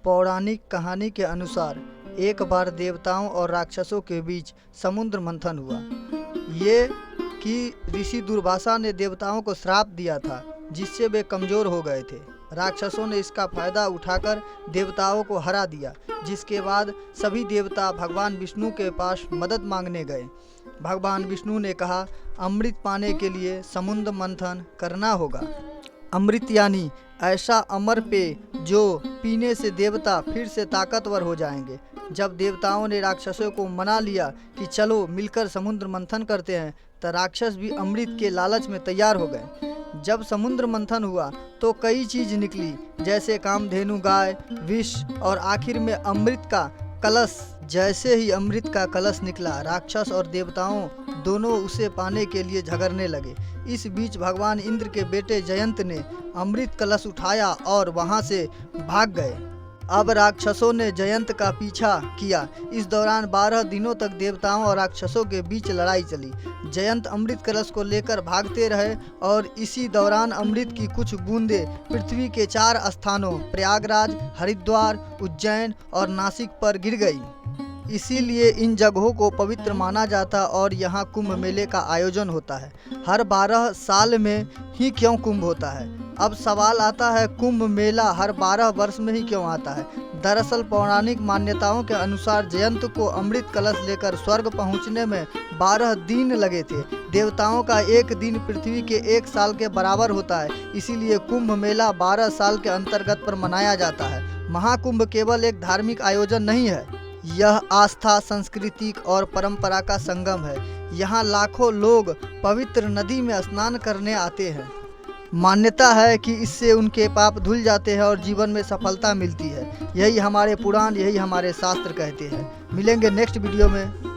पौराणिक कहानी के अनुसार एक बार देवताओं और राक्षसों के बीच समुद्र मंथन हुआ। ये कि ऋषि दुर्वासा ने देवताओं को श्राप दिया था, जिससे वे कमजोर हो गए थे। राक्षसों ने इसका फायदा उठाकर देवताओं को हरा दिया, जिसके बाद सभी देवता भगवान विष्णु के पास मदद मांगने गए। भगवान विष्णु ने कहा, अमृत पाने के लिए समुद्र मंथन करना होगा। अमृत यानी ऐसा अमर पेय जो पीने से देवता फिर से ताकतवर हो जाएंगे। जब देवताओं ने राक्षसों को मना लिया कि चलो मिलकर समुद्र मंथन करते हैं, तो राक्षस भी अमृत के लालच में तैयार हो गए। जब समुद्र मंथन हुआ तो कई चीज निकली, जैसे कामधेनु गाय, विष और आखिर में अमृत का कलश। जैसे ही अमृत का कलश निकला, राक्षस और देवताओं दोनों उसे पाने के लिए झगड़ने लगे। इस बीच भगवान इंद्र के बेटे जयंत ने अमृत कलश उठाया और वहां से भाग गए। अब राक्षसों ने जयंत का पीछा किया। इस दौरान 12 दिनों तक देवताओं और राक्षसों के बीच लड़ाई चली। जयंत अमृत कलश को लेकर भागते रहे और इसी दौरान अमृत की कुछ बूंदें पृथ्वी के 4 स्थानों प्रयागराज, हरिद्वार, उज्जैन और नासिक पर गिर गई। इसीलिए इन जगहों को पवित्र माना जाता और यहाँ कुंभ मेले का आयोजन होता है। हर 12 साल में ही क्यों कुंभ होता है? अब सवाल आता है, कुंभ मेला हर 12 वर्ष में ही क्यों आता है? दरअसल पौराणिक मान्यताओं के अनुसार जयंत को अमृत कलश लेकर स्वर्ग पहुँचने में 12 दिन लगे थे। देवताओं का एक दिन पृथ्वी के 1 साल के बराबर होता है, इसीलिए कुंभ मेला 12 साल के अंतर्गत पर मनाया जाता है। महाकुंभ केवल एक धार्मिक आयोजन नहीं है, यह आस्था, संस्कृति और परंपरा का संगम है। यहाँ लाखों लोग पवित्र नदी में स्नान करने आते हैं। मान्यता है कि इससे उनके पाप धुल जाते हैं और जीवन में सफलता मिलती है। यही हमारे पुराण, यही हमारे शास्त्र कहते हैं। मिलेंगे नेक्स्ट वीडियो में।